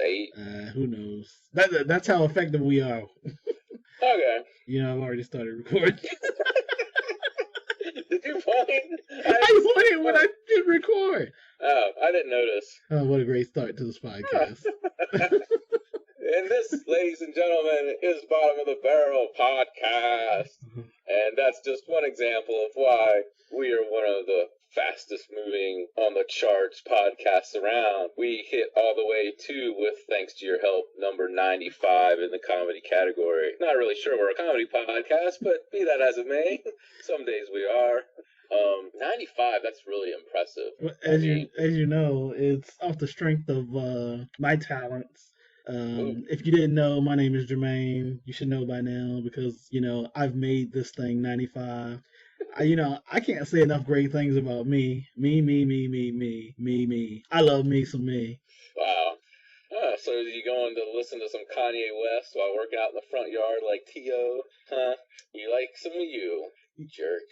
8. Who knows? That's how effective we are. Okay. I've already started recording. Did you point? I pointed when I did record. Oh, I didn't notice. Oh, what a great start to this podcast. And this, ladies and gentlemen, is Bottom of the Barrel Podcast. And that's just one example of why we are one of the fastest moving on the charts podcasts around. We hit all the way to, with thanks to your help, number 95 in the comedy category. Not really sure we're a comedy podcast, but be that as it may, some days we are. 95, that's really impressive. As you know, it's off the strength of my talents. If you didn't know, my name is Jermaine. You should know by now because, I've made this thing 95. I can't say enough great things about me. Me. I love me some me. Wow. So are you going to listen to some Kanye West while working out in the front yard like T.O.? Huh? You like some of you jerk.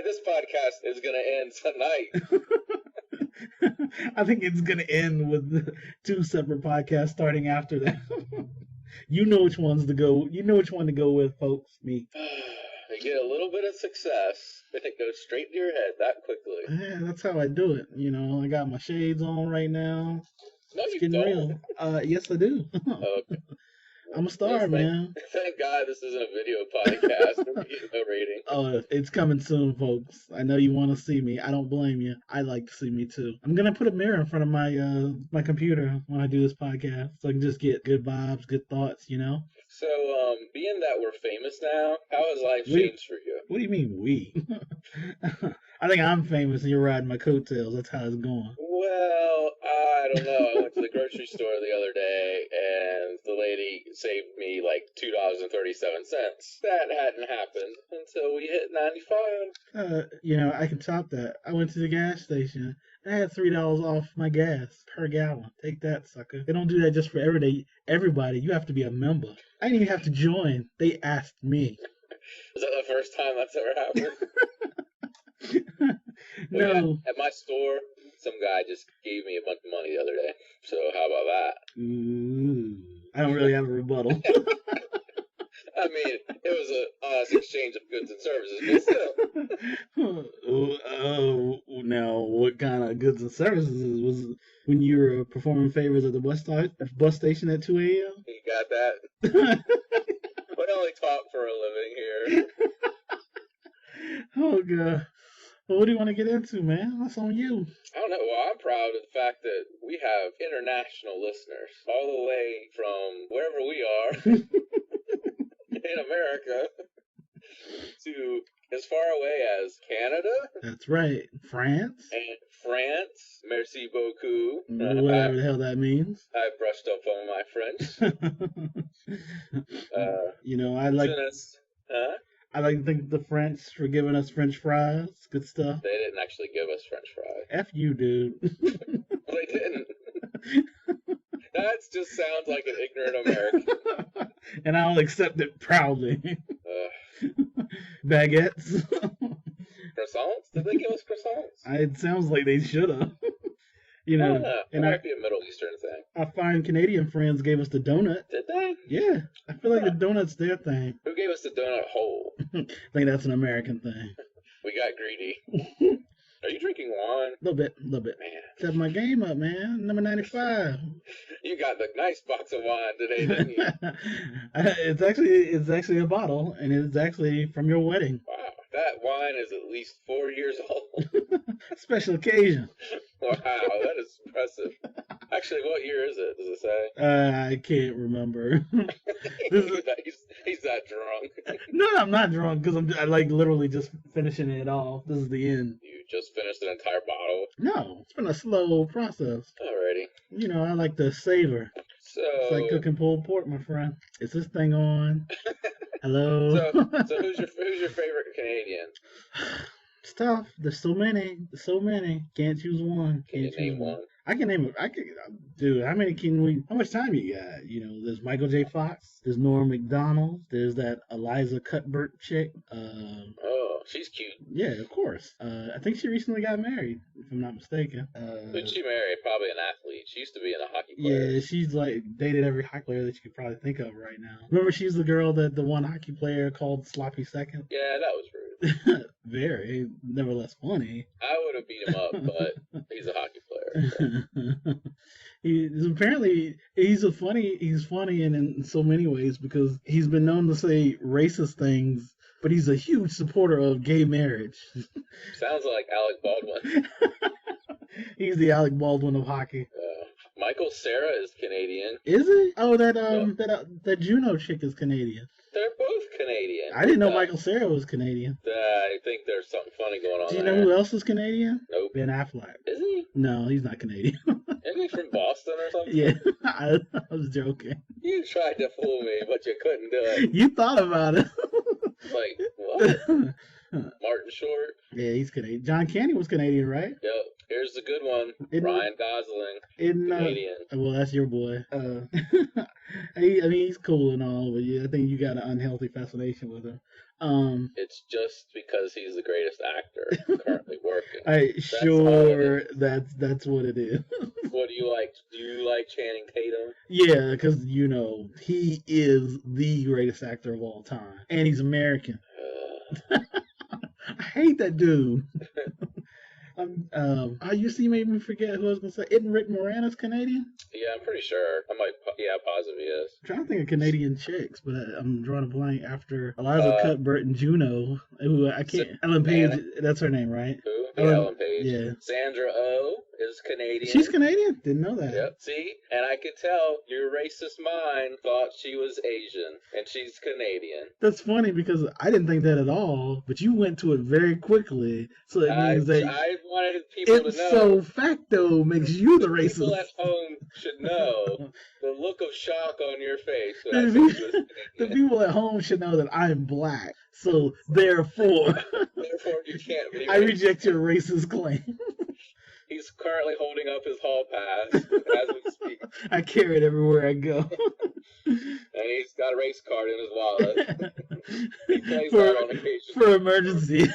This podcast is going to end tonight. I think it's going to end with 2 separate podcasts starting after that. You know which ones to go. You know which one to go with, folks. Me. You get a little bit of success, and it goes straight to your head that quickly. Yeah, that's how I do it. I got my shades on right now. No, it's you getting don't. Real. Yes, I do. Okay. I'm a star, man. Thank God this isn't a video podcast. We're getting no rating. Oh, it's coming soon, folks. I know you want to see me. I don't blame you. I like to see me too. I'm gonna put a mirror in front of my computer when I do this podcast, so I can just get good vibes, good thoughts. So, being that we're famous now, how has life changed for you? What do you mean we? I think I'm famous and you're riding my coattails. That's how it's going. Well, I don't know. I went to the grocery store the other day and the lady saved me like $2.37. That hadn't happened until we hit 95. I can top that. I went to the gas station. I had $3 off my gas per gallon. Take that, sucker. They don't do that just for everybody. You have to be a member. I didn't even have to join. They asked me. Is that the first time that's ever happened? No. At my store, some guy just gave me a bunch of money the other day. So how about that? Ooh. I don't really have a rebuttal. I mean, it was an honest exchange of goods and services, but still. Now, what kind of goods and services was it when you were performing favors at the bus station at 2 a.m.? You got that? We only talk for a living here. Oh, God. Well, what do you want to get into, man? That's on you. I don't know. Well, I'm proud of the fact that we have international listeners all the way from wherever we are in America to as far away as Canada. That's right. France. And France. Merci beaucoup. Whatever the hell that means. I brushed up on my French. I like to thank the French for giving us French fries. Good stuff. They didn't actually give us French fries. F you, dude. They didn't. That just sounds like an ignorant American. And I'll accept it proudly. Baguettes. Croissants? Did they give us croissants? It sounds like they should have. It might be a Middle Eastern thing. Our fine Canadian friends gave us the donut. Did they? Yeah. I feel like the donut's their thing. Who gave us the donut whole? I think that's an American thing. We got greedy. Are you drinking wine? A little bit. Man. Set my game up, man. Number 95. You got the nice box of wine today, didn't you? It's actually a bottle, and it's actually from your wedding. Wow. That wine is at least 4 years old. Special occasion. Wow, that is impressive. Actually, what year is it? Does it say? I can't remember. He's that drunk. No, I'm not drunk because I literally just finishing it off. This is the end. You just finished an entire bottle? No, it's been a slow process. Alrighty. I like to savor. So it's like cooking pulled pork, my friend. Is this thing on? Hello. So who's your favorite Canadian? It's tough. There's so many. Can't choose one. Can you name one? I can name it. Dude, how many can we? How much time you got? There's Michael J. Fox. There's Norm Macdonald. There's that Eliza Cuthbert chick. Oh. she's cute. Yeah, of course. I think she recently got married, if I'm not mistaken. Who'd she marry? Probably an athlete. She used to be in a hockey player. Yeah, she's like dated every hockey player that you could probably think of right now. Remember, she's the girl that the one hockey player called Sloppy Second? Yeah, that was rude. Very, nevertheless funny. I would have beat him up, but he's a hockey player. So. He's funny in so many ways because he's been known to say racist things, but he's a huge supporter of gay marriage. Sounds like Alec Baldwin. He's the Alec Baldwin of hockey. Michael Cera is Canadian. Is he? Oh, that Juno chick is Canadian. They're both Canadian. I didn't know Michael Cera was Canadian. I think there's something funny going on. Do you know who else is Canadian? Nope. Ben Affleck. Is he? No, he's not Canadian. Isn't he from Boston or something? Yeah, I was joking. You tried to fool me, but you couldn't do it. You thought about it. Like, what? Martin Short? Yeah, he's Canadian. John Candy was Canadian, right? Yep. Here's the good one. Ryan Gosling. Canadian. Well, that's your boy. He's cool and all, but yeah, I think you got an unhealthy fascination with him. It's just because he's the greatest actor currently working. That's what it is. What do you like? Do you like Channing Tatum? Yeah, because he is the greatest actor of all time, and he's American. I hate that dude. You see, made me forget who I was gonna say. Isn't Rick Moranis Canadian? Yeah, I'm pretty sure. Positive he is. I'm trying to think of Canadian chicks, but I'm drawing a blank after Eliza Cuthbert and Juno. Who I can't. Ellen Page. That's her name, right? Who? Ellen Page. Yeah. Sandra Oh is Canadian. She's Canadian? Didn't know that. Yep. See? And I could tell your racist mind thought she was Asian, and she's Canadian. That's funny because I didn't think that at all, but you went to it very quickly. So it means that I wanted people to know. So facto makes you the racist. People at home should know the look of shock on your face. The people at home should know that I'm black. So therefore you can't be racist. I reject your racist claim. He's currently holding up his hall pass as we speak. I carry it everywhere I go. And he's got a race card in his wallet. He plays that on occasion. For emergency.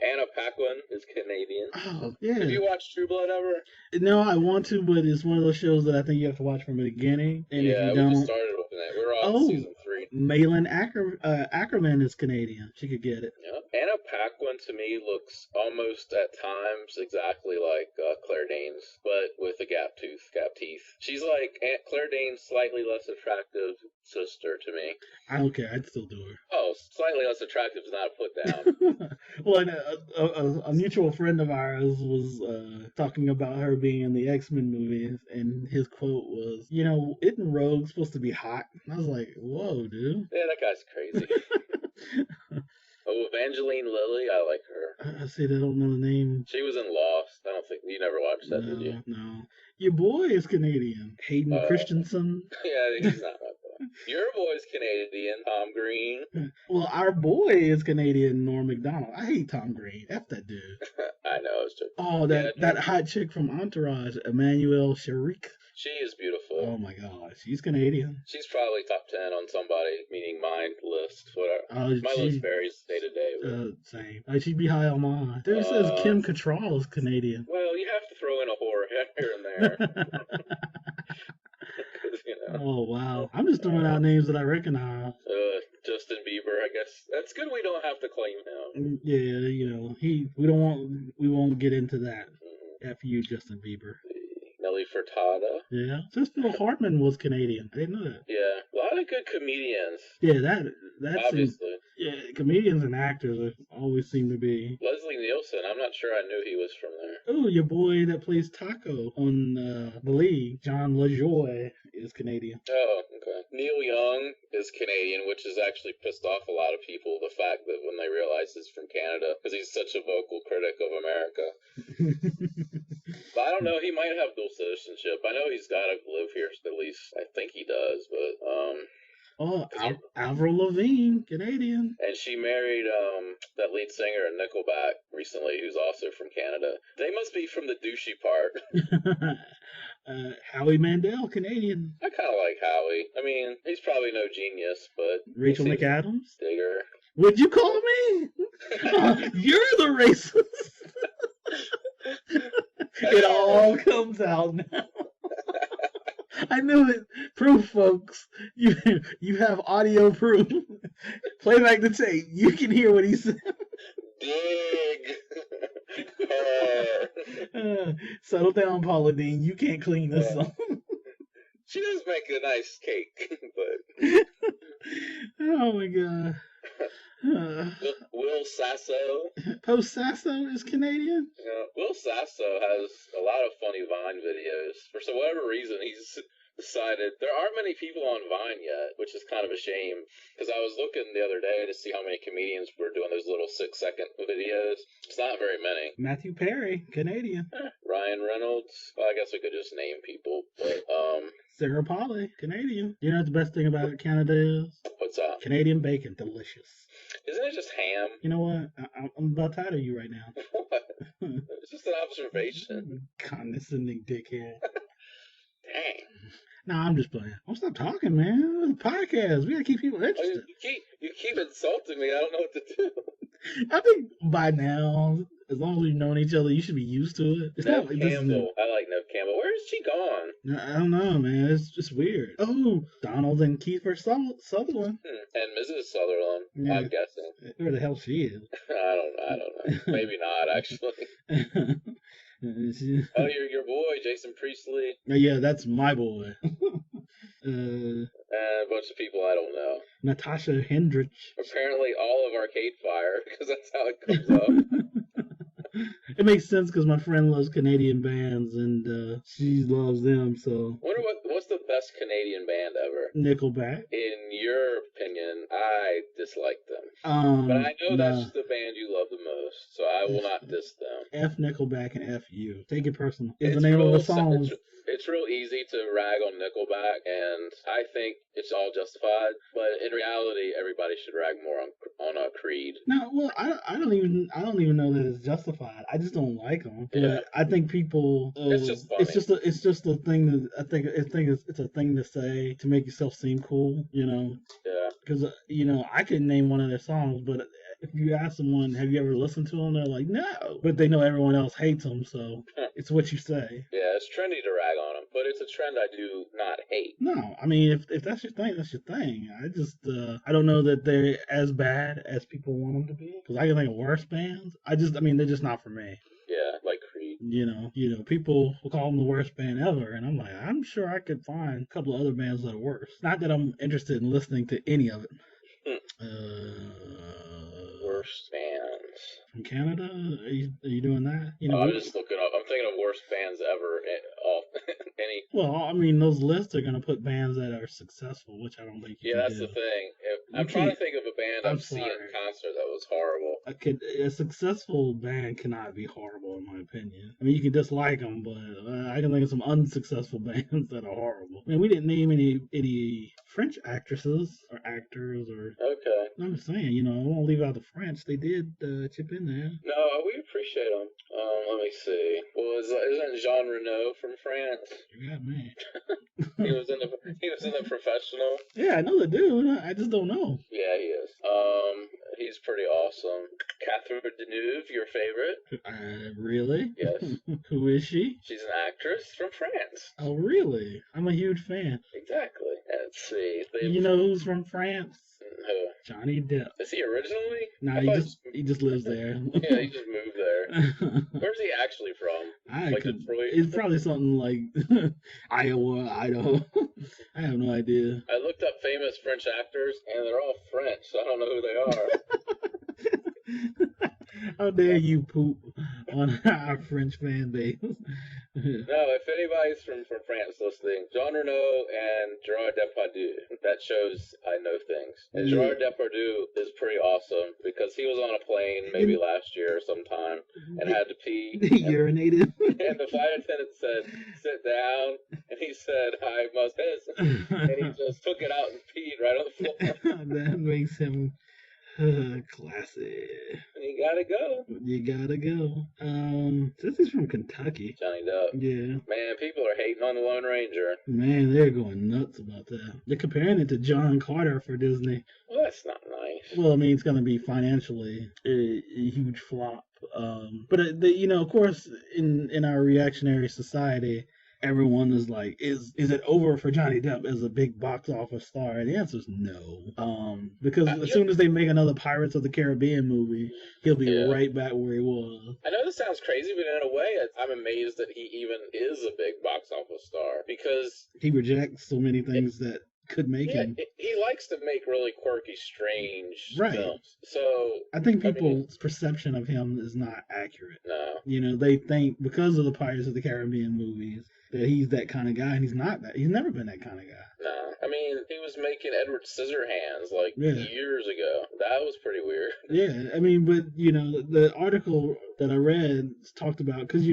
Anna Paquin is Canadian. Oh, yeah. Have you watched True Blood ever? No, I want to, but it's one of those shows that I think you have to watch from the beginning. And yeah, if you we just started with that. We're on season 3. Malin Ackerman is Canadian. She could get it. Yeah. Anna Paquin, to me, looks almost at times exactly like Claire Danes, but with the gap teeth. She's like Claire Danes' slightly less attractive sister to me. I don't care. I'd still do her. Oh, slightly less attractive is not a put down. Well, a mutual friend of ours was talking about her being in the X-Men movies, and his quote was, isn't Rogue supposed to be hot? And I was like, whoa, dude. Yeah, that guy's crazy. Oh, Evangeline Lilly, I like her. I said I don't know the name. She was in Lost. I don't think you never watched that, did you? No. Your boy is Canadian. Hayden Christensen. Yeah, he's not my boy. Your boy's Canadian, Tom Green. Well, our boy is Canadian, Norm Macdonald. I hate Tom Green. F that dude. I know, it's just... Oh, that hot chick from Entourage, Emmanuelle Chariq. She is beautiful. Oh my God, she's Canadian. She's probably top 10 on somebody, meaning mine list, whatever. My list varies day to day. Same. She'd be high on mine. There says Kim Cattrall is Canadian. Well, you have to throw in a horror here and there. Oh wow, I'm just throwing out names that I recognize. Justin Bieber, I guess that's good. We don't have to claim him. Yeah, we won't get into that. After you, Justin Bieber. Nelly Furtado. Yeah, since Phil Hartman was Canadian, I didn't know that. Yeah, a lot of good comedians. Yeah, that's obviously. Comedians and actors always seem to be. Leslie Nielsen, I'm not sure I knew he was from there. Oh, your boy that plays Taco on The League, John LaJoie, is Canadian. Oh, okay. Neil Young is Canadian, which has actually pissed off a lot of people, the fact that when they realize he's from Canada, because he's such a vocal critic of America. But I don't know, he might have dual citizenship. I know he's got to live here, at least I think he does, but... Avril Lavigne, Canadian. And she married that lead singer in Nickelback recently, who's also from Canada. They must be from the douchey part. Howie Mandel, Canadian. I kind of like Howie. I mean, he's probably no genius, but... Rachel McAdams? Digger. Would you call me? You're the racist. It all comes out now. I knew it. Proof, folks. You have audio proof. Play back the tape. You can hear what he said. Dig. Settle down, Paula Dean. You can't clean this up. She does make a nice cake, but... Oh my god. Will Sasso. Post Sasso is Canadian? Will Sasso has a lot of funny Vine videos. For whatever reason, he's decided there aren't many people on Vine yet, which is kind of a shame. Because I was looking the other day to see how many comedians were doing those little 6-second videos. It's not very many. Matthew Perry, Canadian. Ryan Reynolds. Well, I guess we could just name people. But Sarah Polley, Canadian. You know what the best thing about Canada is? What's that? Canadian bacon, delicious. Isn't it just ham? You know what? I'm about tired of you right now. What? It's just an observation. Condescending dickhead. Dang. No, I'm just playing. Don't stop talking, man. It's a podcast. We gotta keep people interested. You keep insulting me. I don't know what to do. I think by now, as long as we've known each other, you should be used to it. It's Nev not like Campbell. I like Nev Campbell. Where is she gone? I don't know, man. It's just weird. Oh, Donald and Kiefer Sutherland. And Mrs. Sutherland, yeah. I'm guessing. Where the hell she is? I don't know. Maybe not, actually. Oh, your boy, Jason Priestley. Yeah, that's my boy. A bunch of people I don't know. Natasha Hendrich. Apparently all of Arcade Fire, because that's how it comes up. It makes sense because my friend loves Canadian bands and she loves them. So. Wonder what's the best Canadian band ever? Nickelback. In your opinion, I dislike them. But I know that's the band you love the most, so I will not diss them. F Nickelback and F you. Take it personal. It's the name of the song. It's real easy to rag on Nickelback, and I think it's all justified. But in reality, everybody should rag more on Creed. No, well, I don't even know that it's justified. I just don't like them. Yeah. I think people. It's just funny. It's just a thing that I think it's a thing to say to make yourself seem cool. You know. Yeah. Because I can name one of their songs, but if you ask someone, have you ever listened to them? They're like, no. But they know everyone else hates them, so it's what you say. Yeah, it's trendy to rag on them, but it's a trend I do not hate. No, I mean, if that's your thing, that's your thing. I just, I don't know that they're as bad as people want them to be. Because I can think of worse bands. They're just not for me. Yeah, like Creed. You know, people will call them the worst band ever, and I'm like, I'm sure I could find a couple of other bands that are worse. Not that I'm interested in listening to any of it. Worst bands from Canada? Are you doing that? I'm just looking up. I'm thinking of worst bands ever. Any? Well, I mean, those lists are gonna put bands that are successful, which I don't think. That's the thing. I'm trying to think of a band I've seen in concert that was horrible. A successful band cannot be horrible, in my opinion. I mean, you can dislike them, but I can think of some unsuccessful bands that are horrible. I mean, we didn't name any French actresses or actors or. Okay. I'm just saying, I won't leave out the French. They did chip in there. No, we appreciate them. Let me see. Well, isn't Jean Reno from France? You got me. He was in the Professional. Yeah, I know the dude. I just don't know. Yeah, he is. He's pretty awesome. Catherine Deneuve, your favorite? Really? Yes. Who is she? She's an actress from France. Oh, really? I'm a huge fan. Exactly. Let's see. You know who's from France? Who? Johnny Depp. Is he originally? No, he just lives there. Yeah, he just moved there. Where's he actually from? Detroit? It's probably something like Iowa, Idaho. I have no idea. I looked up famous French actors, and they're all French, so I don't know who they are. How dare you poop on our French fan base? No, if anybody's from France listening, Jean Reno and Gerard Depardieu, that shows I know things. And Gerard Depardieu is pretty awesome because he was on a plane maybe last year or sometime and had to pee. Urinated. And the flight attendant said, sit down. And he said, I must piss. And he just took it out and peed right on the floor. That makes him... classy. You gotta go. You gotta go. This is from Kentucky. Johnny Depp. Yeah. Man, people are hating on the Lone Ranger. Man, they're going nuts about that. They're comparing it to John Carter for Disney. Well, that's not nice. Well, I mean, it's going to be financially a huge flop. But of course, in our reactionary society, everyone is like, is it over for Johnny Depp as a big box office star? And the answer is no. Because as soon as they make another Pirates of the Caribbean movie, he'll be right back where he was. I know this sounds crazy, but in a way, I'm amazed that he even is a big box office star because he rejects so many things that could make him. He likes to make really quirky, strange films. So I think people's perception of him is not accurate. No. They think because of the Pirates of the Caribbean movies that he's that kind of guy, and he's not that. He's never been that kind of guy. No. I mean, he was making Edward Scissorhands years ago. That was pretty weird. Yeah, I mean, but the article that I read talked about because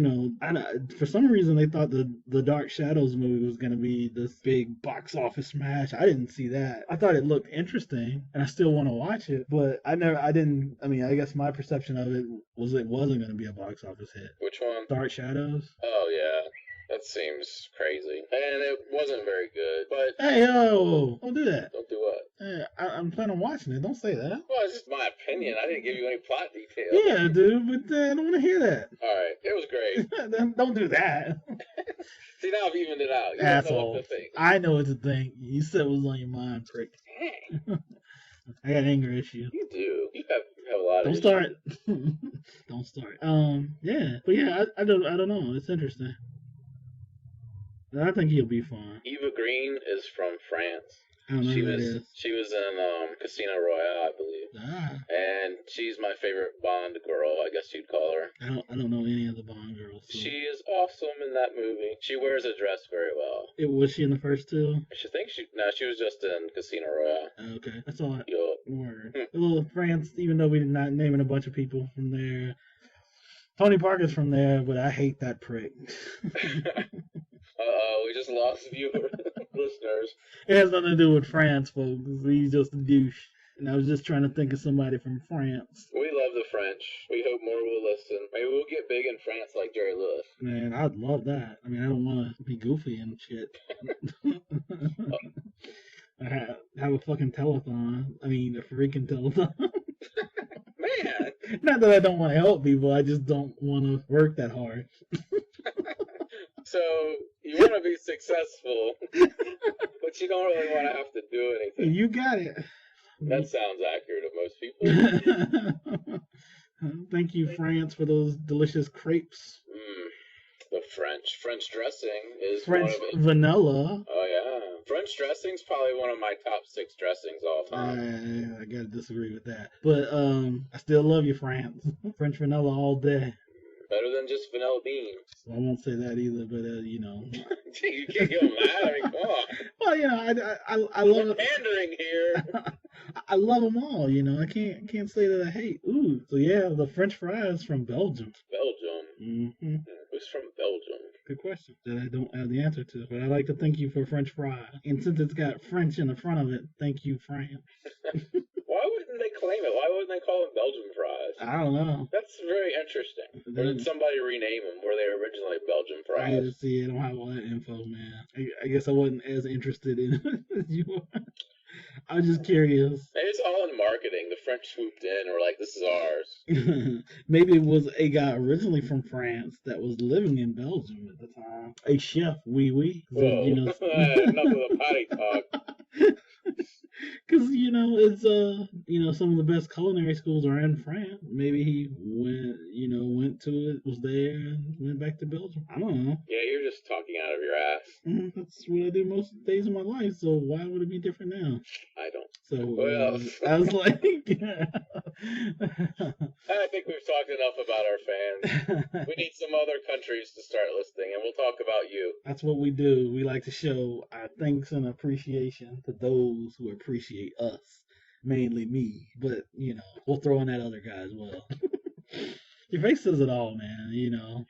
for some reason they thought the Dark Shadows movie was gonna be this big box office smash. I didn't see that. I thought it looked interesting, and I still want to watch it, but I didn't. I mean, I guess my perception of it wasn't gonna be a box office hit. Which one? Dark Shadows. Oh yeah. That seems crazy. And it wasn't very good, but... Hey, yo! Don't do that. Don't do what? Hey, I'm planning on watching it. Don't say that. Well, it's just my opinion. I didn't give you any plot details. Yeah, dude, but I don't want to hear that. Alright, it was great. Don't do that. See, now I've evened it out. You Asshole. don't know what to think. I know what to think. You said it was on your mind, prick. Dang. I got anger issues. You do. You have a lot of Don't start. Don't start. Yeah. But yeah, I don't know. It's interesting. I think he'll be fine. Eva Green is from France. I don't know who that is. She was in Casino Royale, I believe. And she's my favorite Bond girl, I guess you'd call her. I don't know any of the Bond girls. So. She is awesome in that movie. She wears a dress very well. Was she in the first two? She was just in Casino Royale. Okay, that's all. Word. A little France, even though we're not naming a bunch of people from there. Tony Parker's from there, but I hate that prick. We just lost viewers, listeners. It has nothing to do with France, folks. He's just a douche. And I was just trying to think of somebody from France. We love the French. We hope more will listen. Maybe we'll get big in France like Jerry Lewis. Man, I'd love that. I mean, I don't want to be goofy and shit. Have a fucking telethon. I mean, a freaking telethon. Man! Not that I don't want to help people. I just don't want to work that hard. So, you want to be successful, but you don't really want to have to do anything. You got it. That sounds accurate to most people. Thank you, France, for those delicious crepes. The French dressing is French vanilla. Oh, yeah. French dressing's probably one of my top 6 dressings all time. I gotta disagree with that. But I still love you, France. French vanilla all day. Better than just vanilla beans. I won't say that either, but You can't get mad. I mean, come on. Well, I love it. Pandering here. I love them all. I can't say that I hate. Ooh, so yeah, the French fries from Belgium. Belgium. Mm-hmm. Who's from Belgium? Good question that I don't have the answer to, but I'd like to thank you for French fry. And since it's got French in the front of it, thank you, France. Why wouldn't they claim it? Why wouldn't they call them Belgian fries? I don't know. That's very interesting. Or did somebody rename them? Were they originally Belgian fries? I don't have all that info, man. I guess I wasn't as interested in it as you were. I was just curious. Maybe it's all in marketing. The French swooped in and were like, this is ours. Maybe it was a guy originally from France that was living in Belgium at the time. A chef, oui. Whoa, enough of the potty talk. Because, it's, some of the best culinary schools are in France. Maybe he went to it, was there, and went back to Belgium. I don't know. Yeah, you're just talking out of your ass. That's what I do most days of my life, so why would it be different now? I don't. So, I was like... I think we've talked enough about our fans. We need some other countries to start listening, and we'll talk about you. That's what we do. We like to show our thanks and appreciation to those who appreciate us. Mainly me, but, we'll throw in that other guy as well. Your face says it all, man.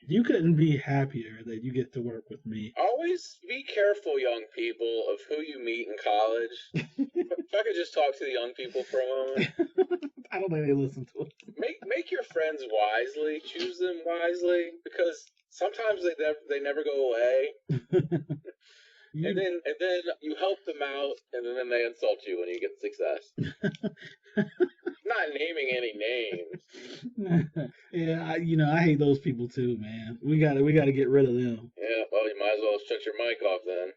You couldn't be happier that you get to work with me. Always be careful, young people, of who you meet in college. If I could just talk to the young people for a moment. I don't think they listen to it. Make your friends wisely. Choose them wisely, because sometimes they never go away. And then you help them out, and then they insult you when you get success. not naming any names. Yeah, I hate those people too, man. We gotta get rid of them. Yeah, well, you might as well shut your mic off then.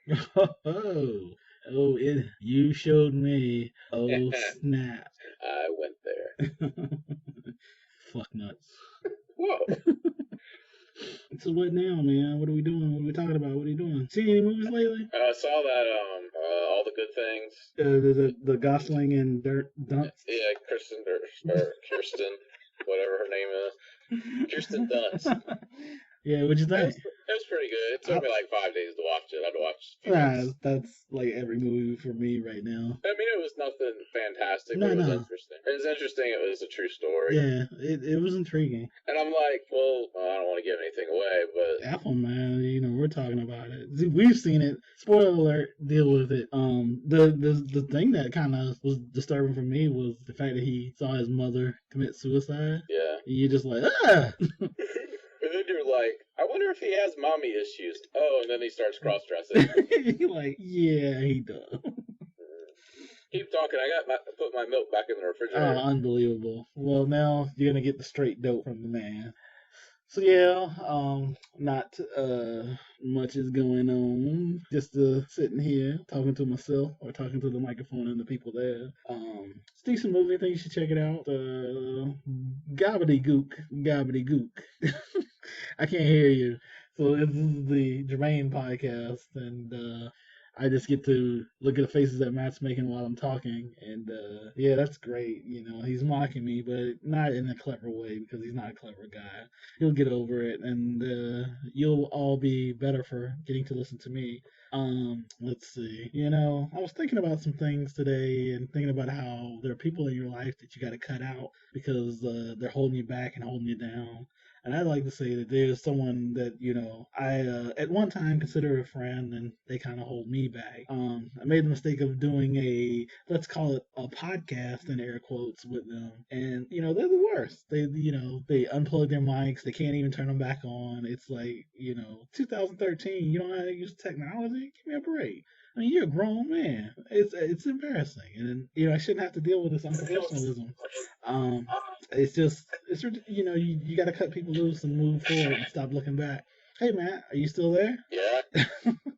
You showed me. Oh, snap. I went there. Fuck nuts. Whoa. So what now, man? What are we doing? What are we talking about? What are you doing? Seen any movies lately? I saw that, All the Good Things. The Gosling and Dunst? Yeah, Kirsten, whatever her name is. Kirsten Dunst. Yeah, what'd you think? It was pretty good. It took me like 5 days to watch it. I'd watch. That's like every movie for me right now. I mean, it was nothing fantastic. No, but it was interesting. It was interesting. It was a true story. Yeah, it was intriguing. And I'm like, well, I don't want to give anything away, but Apple, man, we're talking about it. We've seen it. Spoiler alert. Deal with it. The thing that kind of was disturbing for me was the fact that he saw his mother commit suicide. Yeah. You're just like, ah. And then you're like, I wonder if he has mommy issues. Oh, and then he starts cross-dressing. You're like, yeah, he does. Keep talking. I put my milk back in the refrigerator. Oh, unbelievable. Well, now you're gonna get the straight dope from the man. So yeah, not much is going on. Just sitting here talking to myself or talking to the microphone and the people there. It's a decent movie. I think you should check it out. Gobbledygook. I can't hear you. So this is the Jermaine podcast, and I just get to look at the faces that Matt's making while I'm talking, and yeah, that's great. He's mocking me, but not in a clever way because he's not a clever guy. He'll get over it, and you'll all be better for getting to listen to me. Let's see. I was thinking about some things today and thinking about how there are people in your life that you got to cut out because they're holding you back and holding you down. And I'd like to say that there's someone that, I at one time considered a friend, and they kind of hold me back. I made the mistake of doing let's call it a podcast in air quotes with them. And, they're the worst. They unplug their mics. They can't even turn them back on. It's like, 2013, you don't know how to use technology? Give me a break. I mean, you're a grown man. It's embarrassing, and I shouldn't have to deal with this unprofessionalism. It's you got to cut people loose and move forward and stop looking back. Hey, Matt, are you still there? Yeah.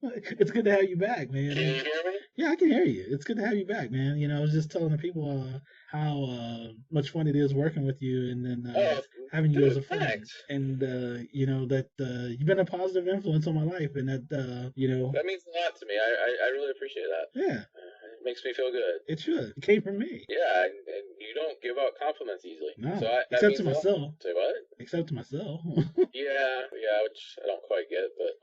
It's good to have you back, man. Can you hear me? Yeah, I can hear you. It's good to have you back, man. I was just telling the people how much fun it is working with you, and then having you as a friend. Thanks. And that you've been a positive influence on my life, and that That means a lot to me. I really appreciate that. Yeah. It makes me feel good. It should. It came from me. Yeah, and you don't give out compliments easily. No, so except to myself. Say what? Except to myself. yeah, which I don't quite get, but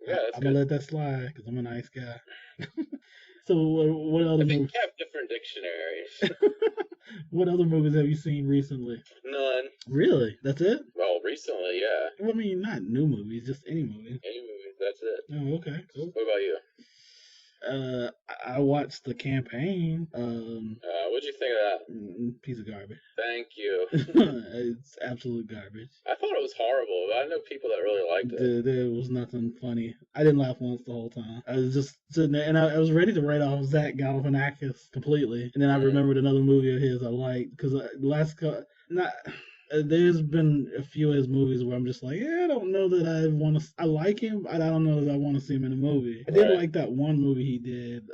yeah, that's I'm good. gonna let that slide because I'm a nice guy. So what other movies? We have different dictionaries. What other movies have you seen recently? None. Really? That's it? Well, recently, yeah. Well, I mean, not new movies, just any movie. Any movies, that's it. Oh, okay. Cool. What about you? I watched The Campaign. What'd you think of that? Piece of garbage. Thank you. It's absolute garbage. I thought it was horrible, but I know people that really liked it. There was nothing funny. I didn't laugh once the whole time. I was just sitting there, and I was ready to write off Zach Galifianakis completely. And then I remembered another movie of his I liked because there's been a few of his movies where I'm just like, I don't know that I want to. I like him, but I don't know that I want to see him in a movie. I did like that one movie he did.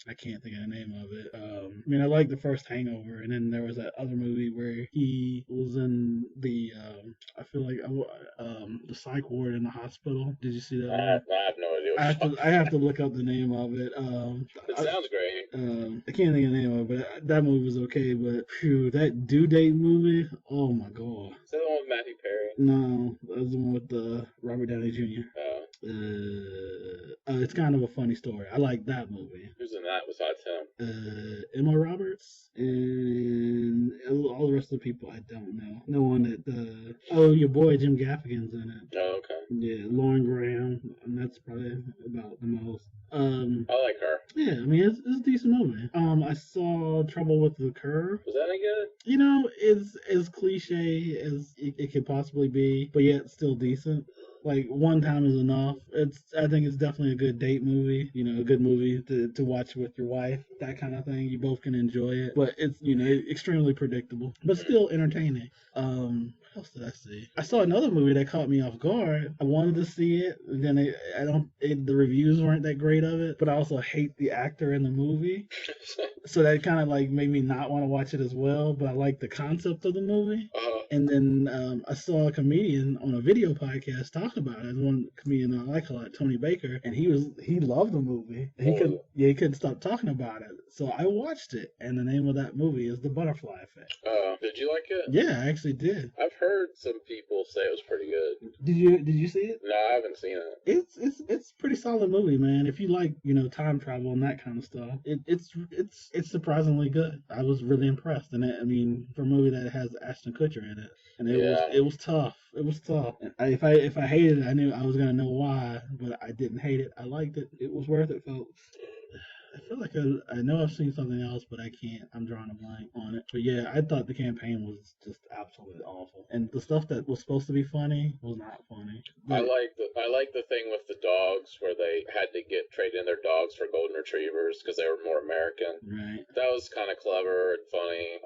I can't think of the name of it. I mean, I liked the first Hangover, and then there was that other movie where he was in the. I feel like the psych ward in the hospital. Did you see that? I have no idea. I have to look up the name of it. It sounds great. I can't think of the name of it, but that movie was okay. But phew, that Due Date movie, oh my god. Is that the one with Matthew Perry? No, that was the one with Robert Downey Jr. It's kind of a funny story. I like that movie. Who's in that besides him? Emma Roberts and all the rest of the people I don't know. No one that your boy Jim Gaffigan's in it. Oh, okay. Yeah, Lauren Graham, and that's probably about the most. I like her. Yeah, I mean it's a decent movie. I saw Trouble with the Curve. Was that any good? You know, it's as cliche as it could possibly be, but yet still decent. Like one time is enough. I think it's definitely a good date movie. You know, a good movie to watch with your wife, that kind of thing. You both can enjoy it, but it's extremely predictable, but still entertaining. What else did I see? I saw another movie that caught me off guard. I wanted to see it, and then the reviews weren't that great of it. But I also hate the actor in the movie, so that kind of like made me not want to watch it as well. But I like the concept of the movie. And then I saw a comedian on a video podcast talk about it. One comedian I like a lot, Tony Baker, and he loved the movie. He couldn't stop talking about it. So I watched it, and the name of that movie is The Butterfly Effect. Did you like it? Yeah, I actually did. I've heard some people say it was pretty good. Did you see it? No, I haven't seen it. It's a pretty solid movie, man. If you like time travel and that kind of stuff, it's surprisingly good. I was really impressed, and I mean for a movie that has Ashton Kutcher in it, and it was tough. It was tough. And if I hated it, I knew I was gonna know why, but I didn't hate it. I liked it. It was worth it, folks. I feel like I know I've seen something else, but I can't. I'm drawing a blank on it. But yeah, I thought the campaign was just absolutely awful, and the stuff that was supposed to be funny was not funny. I like the thing with the dogs where they had to trade in their dogs for golden retrievers because they were more American. Right. That was kind of clever and funny.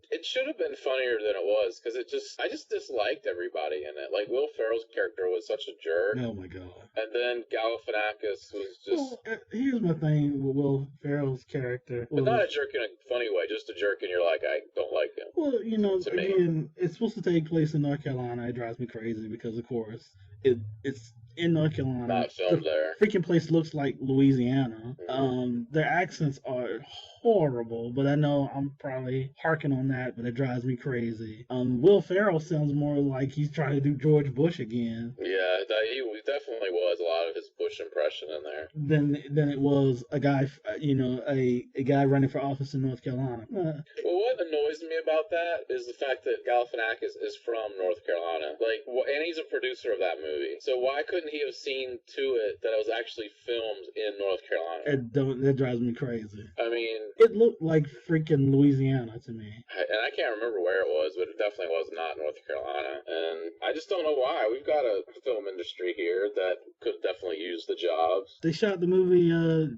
It should have been funnier than it was because I just disliked everybody in it. Like Will Ferrell's character was such a jerk. Oh my god. And then Galifianakis was just. Well, here's my thing with Will Ferrell's character. But not a jerk in a funny way, just a jerk and you're like, I don't like him. Well, again, it's supposed to take place in North Carolina. It drives me crazy because, of course, it's in North Carolina. Not filmed there. Freaking place looks like Louisiana. Mm-hmm. Their accents are horrible, but I know I'm probably harking on that, but it drives me crazy. Will Ferrell sounds more like he's trying to do George Bush again. Yeah, he definitely was a lot of his Bush impression in there. Than it was a guy, a guy running for office in North Carolina. Well, what annoys me about that is the fact that Galifianakis is from North Carolina. And he's a producer of that movie. So why couldn't he have seen to it that it was actually filmed in North Carolina? That drives me crazy. I mean, it looked like freaking Louisiana to me. And I can't remember where it was, but it definitely was not North Carolina. And I just don't know why. We've got a film industry here that could definitely use the jobs. They shot the movie, I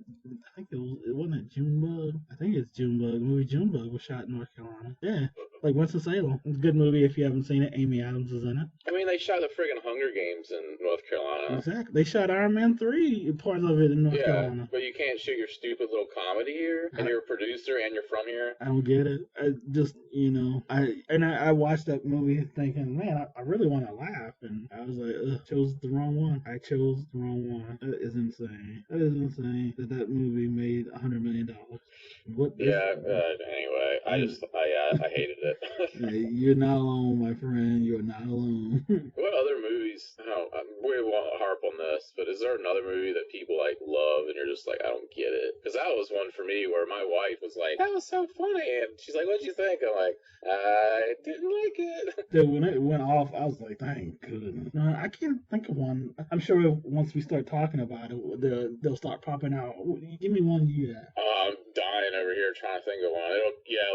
think it wasn't Junebug. I think it's Junebug. The movie Junebug was shot in North Carolina. Yeah, like Winston-Salem. It's a good movie if you haven't seen it. Amy Adams is in it. I mean, they shot the friggin' Hunger Games in North Carolina. Exactly. They shot Iron Man 3, part of it in North Carolina. But you can't shoot your stupid little comedy here, and you're a producer, and you're from here. I don't get it. I just, I watched that movie thinking, man, I really want to laugh, and I was like, chose the wrong one. I chose the wrong one. That is insane. That is insane that movie made $100 million. Anyway, I hated it. You're not alone, my friend. You're not alone. What other movies? We won't harp on this, but is there another movie that people love and you're just like, I don't get it? Because that was one for me where my wife was like, that was so funny, and she's like, what'd you think? I'm like, I didn't like it. Dude, when it went off, I was like, thank goodness. No, I can't think of one. I'm sure once we start talking about it, they'll start popping out. Give me one you got. I'm dying over here trying to think of one.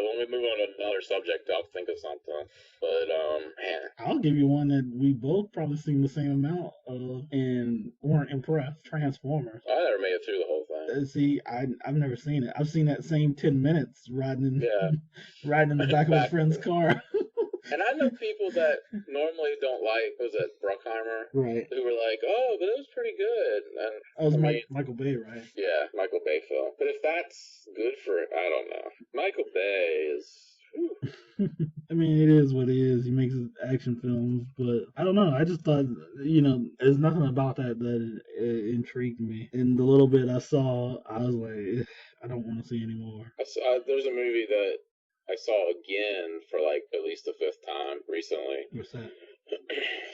When we move on to another subject, I'll think of something. But, man. I'll give you one that we both probably seen the same amount of and weren't impressed. Transformers. I never made it through the whole thing. See, I've never seen it. I've seen that same 10 minutes riding in the back of a friend's car. And I know people that normally don't like, was it Bruckheimer? Right. Who were like, oh, but it was pretty good. And that was Michael Bay, right? Yeah, Michael Bay film. But if that's good for it, I don't know. Michael Bay is... I mean, it is what it is. He makes action films, but I don't know. I just thought, there's nothing about that it intrigued me. And the little bit I saw, I was like, I don't want to see anymore. There's a movie that I saw again for at least the 5th time recently. What's that?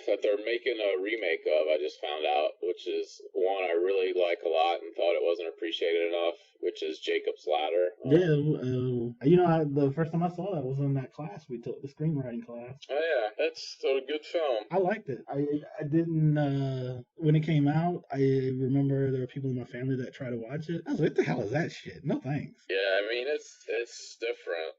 That they're making a remake of, I just found out, which is one I really like a lot and thought it wasn't appreciated enough. which is Jacob's Ladder. Yeah, the first time I saw that was in that class we took, the screenwriting class. Oh yeah, that's a good film. I liked it. I didn't when it came out. I remember there were people in my family that tried to watch it. I was like, "What the hell is that shit? No thanks." Yeah, I mean it's different.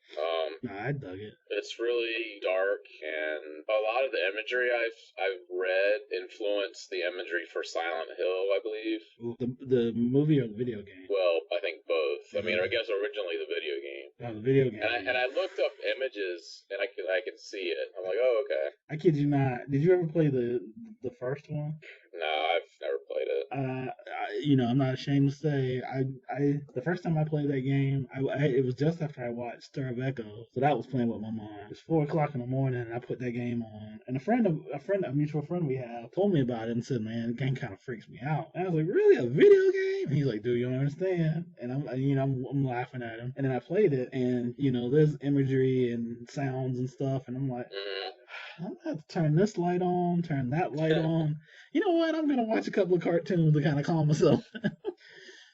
Nah, I dug it. It's really dark, and a lot of the imagery I've read influenced the imagery for Silent Hill, I believe. Ooh, the movie or the video game? Well, I think both. I mean, I guess originally the video game. Oh, the video game. And I looked up images, and I could see it. I'm like, oh, okay. I kid you not. Did you ever play the first one? No, I've never played it. I'm not ashamed to say, the first time I played that game, it was just after I watched Stir of Echoes, so that was playing with my mom. It was 4:00 in the morning, and I put that game on, and a mutual friend we have, told me about it and said, "Man, the game kind of freaks me out." And I was like, "Really, a video game?" And he's like, "Dude, you don't understand." And I'm laughing at him, and then I played it, and there's imagery and sounds and stuff, and I'm like. I'm gonna have to turn this light on, turn that light on. You know what? I'm gonna watch a couple of cartoons to kind of calm myself.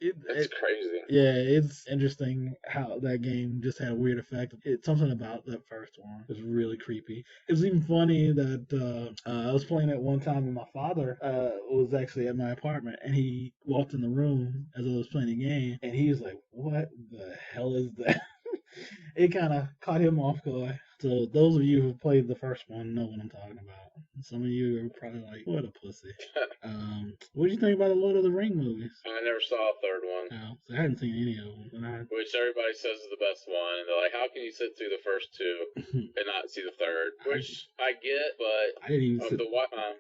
It's crazy. Yeah, it's interesting how that game just had a weird effect. Something about that first one was really creepy. It was even funny that I was playing it one time, and my father was actually at my apartment, and he walked in the room as I was playing the game, and he was like, "What the hell is that?" It kind of caught him off guard. So those of you who played the first one know what I'm talking about. Some of you are probably like, "What a pussy." What did you think about the Lord of the Ring movies? I never saw a third one. No, I hadn't seen any of them. Which everybody says is the best one. And they're like, how can you sit through the first two and not see the third? Which I get, but I didn't even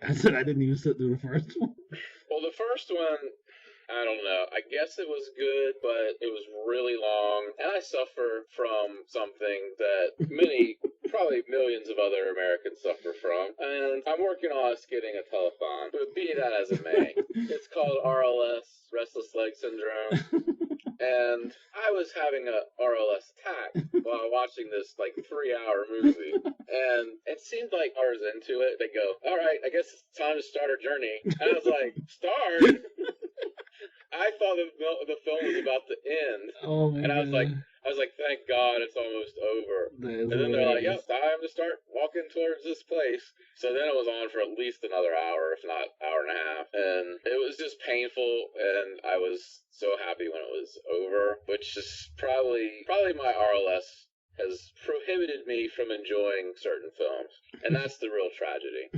I said I didn't even sit through the first one. Well, the first one, I don't know. I guess it was good, but it was really long. And I suffer from something that probably millions of other Americans suffer from. And I'm working on us getting a telethon. But be that as it may, it's called RLS, Restless Leg Syndrome. And I was having a RLS attack while watching this 3-hour movie. And it seemed like I was into it. They go, all right, I guess it's time to start our journey. And I was like, start? I thought the film was about to end. Oh my and I was like, thank God it's almost over. And then they're like, yep, time to start walking towards this place. So then it was on for at least another hour, if not hour and a half. And it was just painful, and I was so happy when it was over, which is probably my RLS has prohibited me from enjoying certain films. And that's the real tragedy.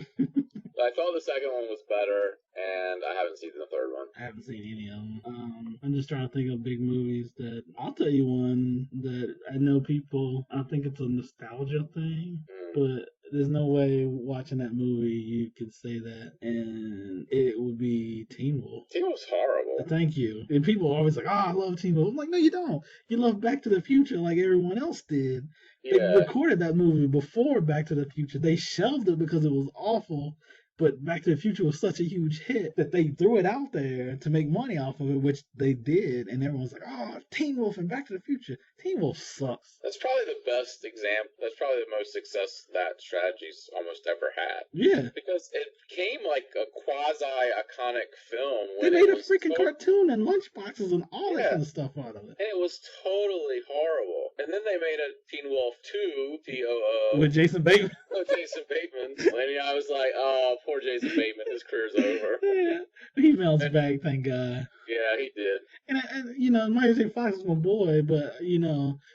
I thought the second one was better, and I haven't seen the third one. I haven't seen any of them. I'm just trying to think of big movies that... I'll tell you one that I know people... I think it's a nostalgia thing, but there's no way watching that movie you could say that, and it would be Teen Wolf. Teen Wolf's horrible. Thank you. And people are always like, I love Teen Wolf. I'm like, no, you don't. You love Back to the Future like everyone else did. Yeah. They recorded that movie before Back to the Future. They shelved it because it was awful. But Back to the Future was such a huge hit that they threw it out there to make money off of it, which they did. And everyone's like, oh, Teen Wolf and Back to the Future. Teen Wolf sucks. That's probably the best example. That's probably the most success that strategy's almost ever had. Yeah. Because it came like a quasi-iconic film. They made a freaking cartoon and lunchboxes and all that kind of stuff out of it. And it was totally horrible. And then they made a Teen Wolf 2, T-O-O. With Jason Bateman. With Jason Bateman. And I was like, oh, poor Jason Bateman, his career's over. Yeah. He bounced back, thank God. Yeah, he did. And Michael J. Fox is my boy, but,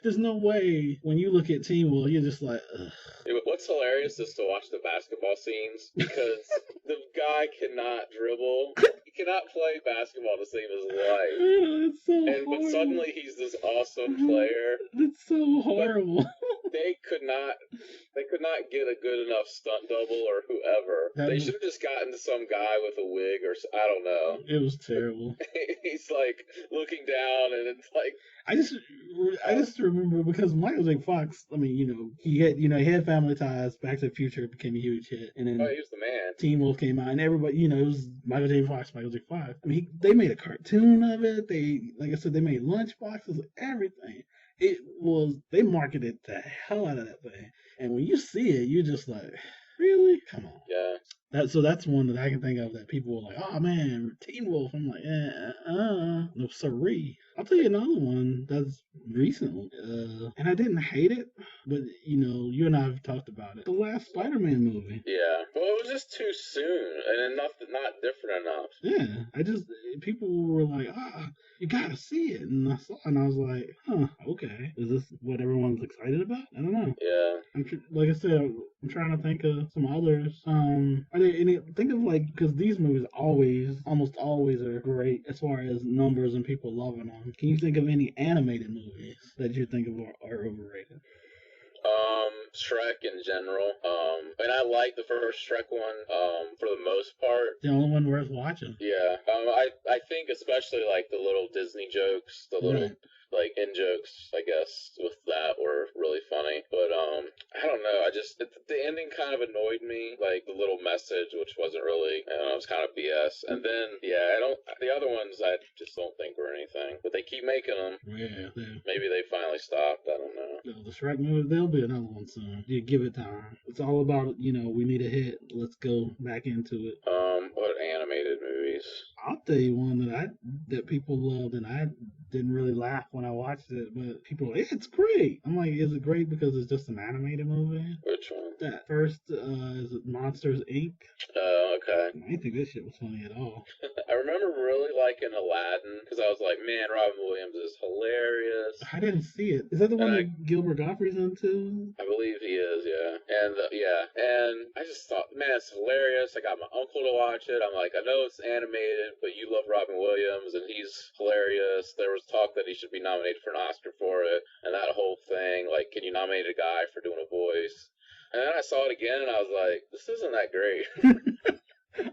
there's no way when you look at Teen Wolf, you're just like, ugh. What's hilarious is to watch the basketball scenes, because the guy cannot dribble. He cannot play basketball to save his life. It's so horrible. But suddenly he's this awesome player. It's so horrible. They could not get a good enough stunt double or whoever. They should have just gotten to some guy with a wig or I don't know. It was terrible. He's like looking down, and it's like I just remember because Michael J. Fox. I mean, he had Family Ties. Back to the Future became a huge hit, and then he was the man. Teen Wolf came out, and everybody, it was Michael J. Fox. I mean, they made a cartoon of it. Like I said, they made lunchboxes, everything. They marketed the hell out of that thing. And when you see it, you're just like, really? Come on. Yeah. That's one that I can think of that people were like, oh man, Teen Wolf. I'm like, no siree. I'll tell you another one that's recent, and I didn't hate it, but you and I have talked about it. The last Spider-Man movie. Yeah. Well, it was just too soon, and not different enough. Yeah, people were like, you gotta see it, and I saw, it, and I was like, okay, is this what everyone's excited about? I don't know. Yeah. Like I said, I'm trying to think of some others. Are there any? Think of because these movies almost always are great as far as numbers and people loving them. Can you think of any animated movies that you think of are overrated? Shrek in general. And I like the first Shrek one, for the most part. The only one worth watching. Yeah. I think especially like the little Disney jokes, the little like in jokes, I guess, with that were really funny. But I don't know. The ending kind of annoyed me. Like the little message, which wasn't really, it was kind of BS. And then the other ones I just don't think were anything. But they keep making them. Yeah. Maybe they finally stopped. I don't know. The Shrek movie, there'll be another one soon. You give it time. It's all about, we need a hit. Let's go back into it. What animated movies? I'll tell you one that people loved, and I didn't really laugh when I watched it, but people were like, it's great. I'm like, is it great because it's just an animated movie? Which one? That first, is it Monsters, Inc.? Okay. I didn't think this shit was funny at all. I remember really liking Aladdin, because I was like, man, Robin Williams is hilarious. I didn't see it. Is that the one that Gilbert Gottfried's into? I believe he is, yeah. And I just thought, man, it's hilarious. I got my uncle to watch it. I'm like, I know it's animated, but you love Robin Williams, and he's hilarious. There was talk that he should be nominated for an Oscar for it, and that whole thing, like, can you nominate a guy for doing a voice? And then I saw it again, and I was like, this isn't that great.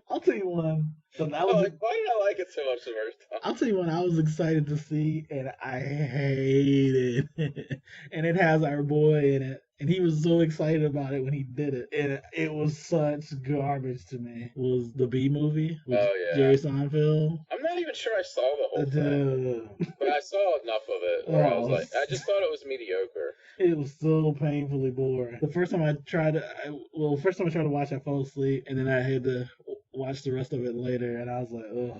I'll tell you one. Why did I like it so much the first time? I'll tell you one I was excited to see, and I hated it. And it has our boy in it. And he was so excited about it when he did it. And it was such garbage to me. Was the Bee Movie with Jerry Seinfeld. I'm not even sure I saw the whole thing. But I saw enough of it where I was like, I just thought it was mediocre. It was so painfully boring. The first time I tried to watch, I fell asleep. And then I had to watch the rest of it later. And I was like, ugh.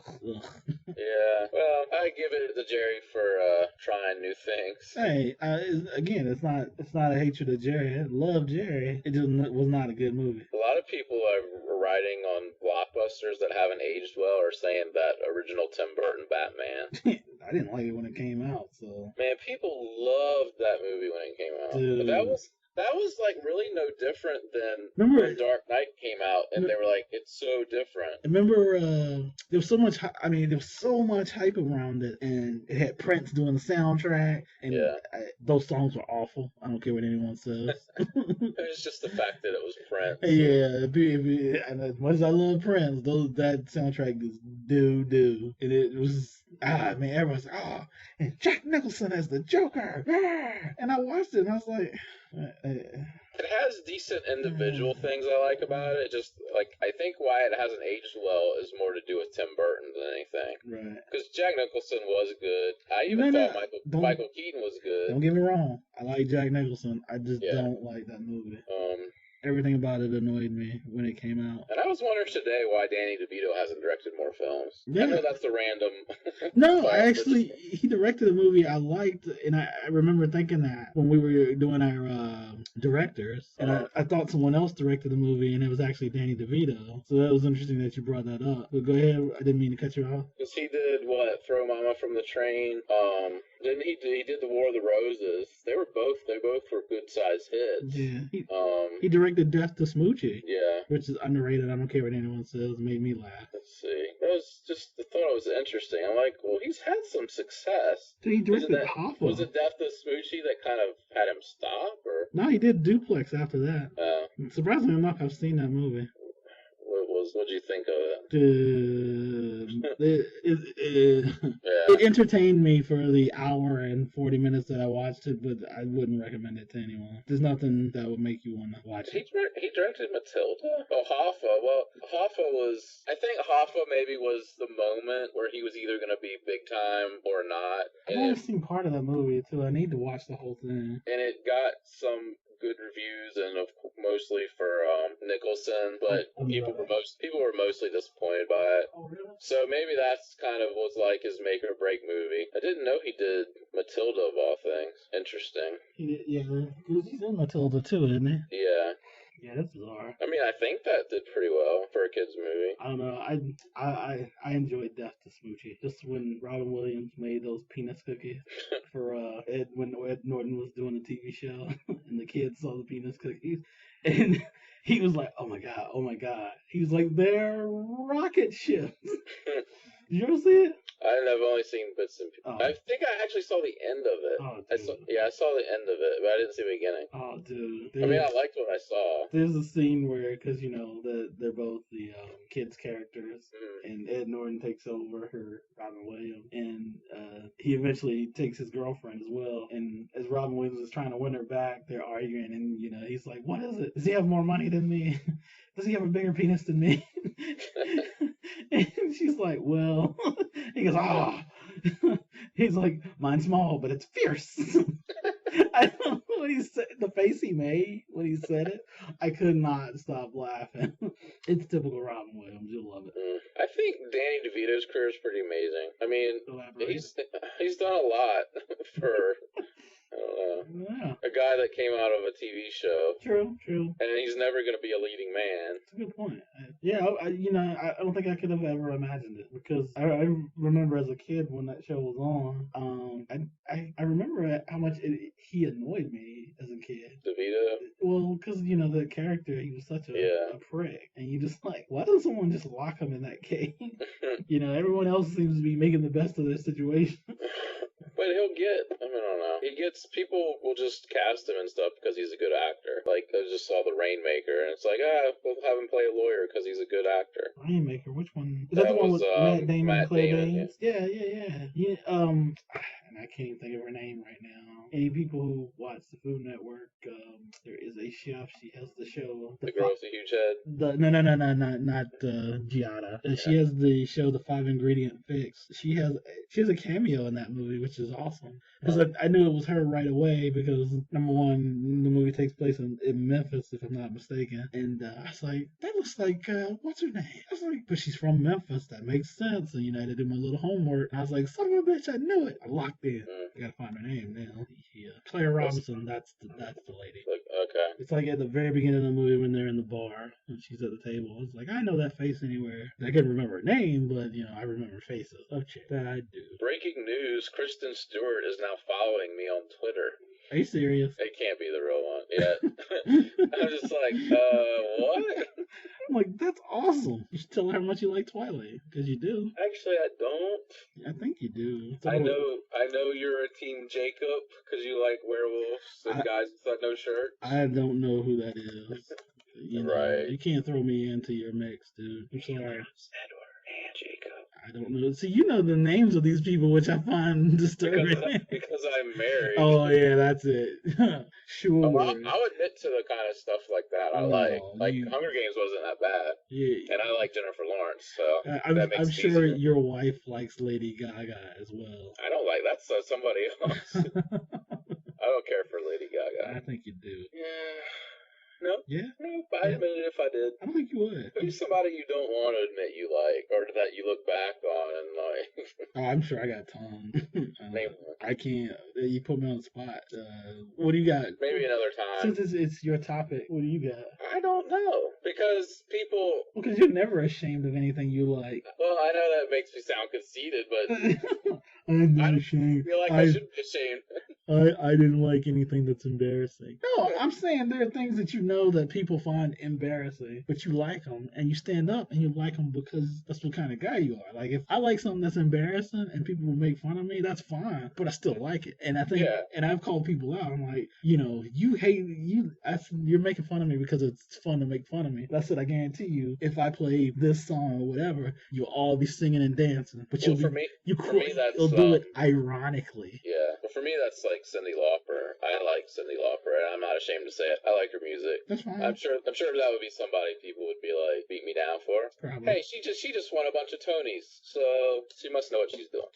Yeah, well, I give it to Jerry for trying new things. Hey, again, it's not a hatred of Jerry. I love Jerry. It just was not a good movie. A lot of people are writing on blockbusters that haven't aged well or saying that original Tim Burton Batman. I didn't like it when it came out, so. Man, people loved that movie when it came out. Dude. But that was like really no different than when Dark Knight came out, and they were like, it's so different. Remember, there was so much hype around it, and it had Prince doing the soundtrack, and those songs were awful. I don't care what anyone says. It was just the fact that it was Prince. Yeah, and as much as I love Prince, that soundtrack is doo-doo. And it was, man, everyone's like, and Jack Nicholson as the Joker. And I watched it, and I was like, it has decent individual things I like about it. Just like I think why it hasn't aged well is more to do with Tim Burton than anything. Right. Because Jack Nicholson was good. I even thought Michael Keaton was good. Don't get me wrong. I like Jack Nicholson. I just don't like that movie. Everything about it annoyed me when it came out. And I was wondering today why Danny DeVito hasn't directed more films. Yeah. I know that's the random. No, he directed a movie I liked, and I remember thinking that when we were doing our directors, and I thought someone else directed the movie, and it was actually Danny DeVito. So that was interesting that you brought that up. But go ahead, I didn't mean to cut you off. Because he did Throw Mama from the Train. Didn't he did the War of the Roses? They both were good sized hits. Yeah. He directed Death to Smoochie. Yeah. Which is underrated. I don't care what anyone says. It made me laugh. Let's see. I thought it was interesting. I'm like, well, he's had some success. Dude, he directed Hoffa. Was it Death to Smoochie that kind of had him stop? Or? No, he did Duplex after that. Surprisingly enough, I've seen that movie. What'd you think of it? It entertained me for the hour and 40 minutes that I watched it, but I wouldn't recommend it to anyone. There's nothing that would make you want to watch it. He directed Matilda? Oh, Hoffa. Well, I think Hoffa maybe was the moment where he was either going to be big time or not. I've only seen part of that movie, too. I need to watch the whole thing. And it got some good good reviews, and mostly for Nicholson, but people were mostly disappointed by it. Oh, really? So maybe that's kind of was like his make or break movie. I didn't know he did Matilda of all things. Interesting. Yeah, because he's in Matilda too, isn't he? Yeah. Yeah, that's bizarre. I mean, I think that did pretty well for a kid's movie. I don't know. I enjoyed Death to Smoochie. Just when Robin Williams made those peanuts cookies for when Ed Norton was doing the TV show, and the kids saw the peanuts cookies, and he was like, "Oh my god, oh my god!" He was like, "They're rocket ships." Did you ever see it? I've only seen bits and pieces. Oh. I think I actually saw the end of it. Oh, I saw the end of it, but I didn't see the beginning. Oh, dude. I mean, I liked what I saw. There's a scene where, because, you know, they're both the kids' characters, and Ed Norton takes over for Robin Williams, and he eventually takes his girlfriend as well, and as Robin Williams is trying to win her back, they're arguing, and, you know, he's like, "What is it? Does he have more money than me? Does he have a bigger penis than me?" And she's like, "Well," he goes, "Ah." He's like, "Mine's small, but it's fierce." I don't know what he said. The face he made when he said it, I could not stop laughing. It's typical Robin Williams. You'll love it. I think Danny DeVito's career is pretty amazing. I mean, he's done a lot for. I don't know. Yeah. A guy that came out of a TV show. True. And he's never going to be a leading man. That's a good point. Yeah, I don't think I could have ever imagined it, because I remember as a kid when that show was on, I remember how much he annoyed me as a kid. DeVito? Well, because, you know, the character, he was such a prick. And you just like, why doesn't someone just lock him in that cage? You know, everyone else seems to be making the best of their situation. But I don't know. People will just cast him and stuff because he's a good actor. Like, I just saw The Rainmaker, and it's like, we'll have him play a lawyer because he's a good actor. Rainmaker? Which one? Is that the one with Matt Damon and Claire Danes? Yeah. And I can't even think of her name right now. Any people who watch the Food Network, there is a chef. She has the show. The girl with the huge head? Not Giada. Yeah. She has the show, The 5-Ingredient Fix. She has a cameo in that movie, which is awesome. Because I knew it was her right away, because number one, the movie takes place in Memphis, if I'm not mistaken. And I was like, that looks like, what's her name? I was like, but she's from Memphis. That makes sense. And, you know, I had to do my little homework. And I was like, son of a bitch, I knew it. I locked in. I gotta find her name now. Yeah. Claire Robinson, that's the lady. Okay. It's like at the very beginning of the movie when they're in the bar and she's at the table. It's like, I know that face anywhere. I couldn't remember her name, but, you know, I remember faces. Okay, that I do. Breaking news, Kristen Stewart is now following me on Twitter. Are you serious? It can't be the real one. Yeah. I'm just like, what? I'm like, that's awesome. You should tell her how much you like Twilight, because you do. Actually, I don't. I think you do. I know you're a Team Jacob, because you like werewolves and guys with no shirt. I don't know who that is. You know, right. You can't throw me into your mix, dude. I'm sorry. Edward and Jacob. I don't know. See, you know the names of these people, which I find disturbing. Because I'm married. Oh, yeah, that's it. Sure. I'll admit to the kind of stuff like that I like. Like, Hunger Games wasn't that bad. Yeah. And I like Jennifer Lawrence, so that makes I'm it sure easier. Your wife likes Lady Gaga as well. I don't like that's somebody else. I don't care for Lady Gaga. I think you do. Yeah. No? Yeah? No, I'd admit it if I did. I don't think you would. Who's somebody you don't want to admit you like, or that you look back on and like... Oh, I'm sure I got Tom. Name I can't. You put me on the spot. What do you got? Maybe another time. Since it's your topic, what do you got? I don't know. Because people... Well, because you're never ashamed of anything you like. Well, I know that makes me sound conceited, but... I'm not ashamed. I feel like I should be ashamed. I didn't like anything that's embarrassing. No, I'm saying there are things that you know that people find embarrassing, but you like them, and you stand up and you like them because that's what kind of guy you are. Like, if I like something that's embarrassing and people will make fun of me, that's fine, but I still like it. And I think, and I've called people out. I'm like, you know, you're making fun of me because it's fun to make fun of me. That's it. I guarantee you, if I play this song or whatever, you'll all be singing and dancing. But you'll do it ironically. Yeah. Well, for me, that's like like Cyndi Lauper. I like Cyndi Lauper, and I'm not ashamed to say it. I like her music. That's fine. I'm sure that would be somebody people would be like, beat me down for. Probably. Hey, she just won a bunch of Tonys, so she must know what she's doing.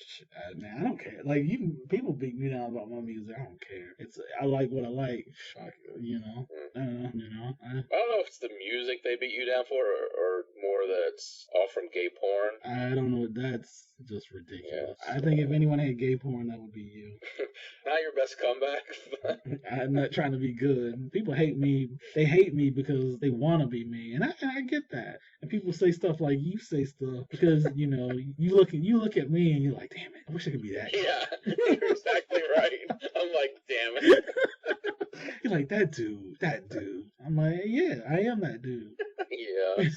Man, I don't care. Like, people beat me down about my music. I don't care. I like what I like. You know. I don't know. I don't know if it's the music they beat you down for, or more that it's all from gay porn. I don't know. That's just ridiculous. Yeah, I think if anyone had gay porn, that would be you. Not your best comeback. I'm not trying to be good. People hate me. They hate me because they want to be me, and I get that. And people say stuff like you say stuff because you look at me and you're like, damn it, I wish I could be that guy. Yeah, you're exactly right. I'm like, damn it. You're like, that dude. I'm like, yeah, I am that dude. Yeah.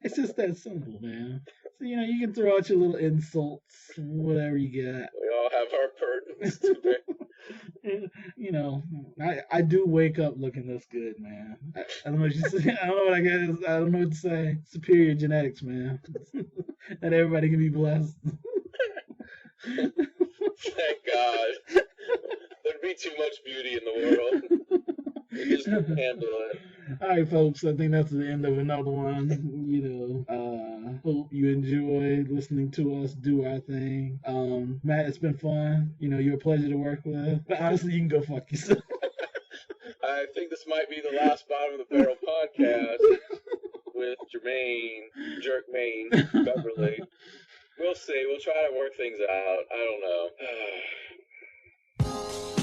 It's just that simple, man. So, you can throw out your little insults, whatever you got. We all have our burdens today. I do wake up looking this good, man. I don't know what you say. I don't know what I guess. I don't know what to say. Superior genetics, man. Not everybody can be blessed. Thank God. There'd be too much beauty in the world. You just couldn't handle it. All right, folks. I think that's the end of another one. Hope you enjoyed listening to us do our thing. Matt, it's been fun. You're a pleasure to work with. But honestly, you can go fuck yourself. I think this might be the last Bottom of the Barrel podcast with Jermaine, Beverly. We'll see. We'll try to work things out. I don't know.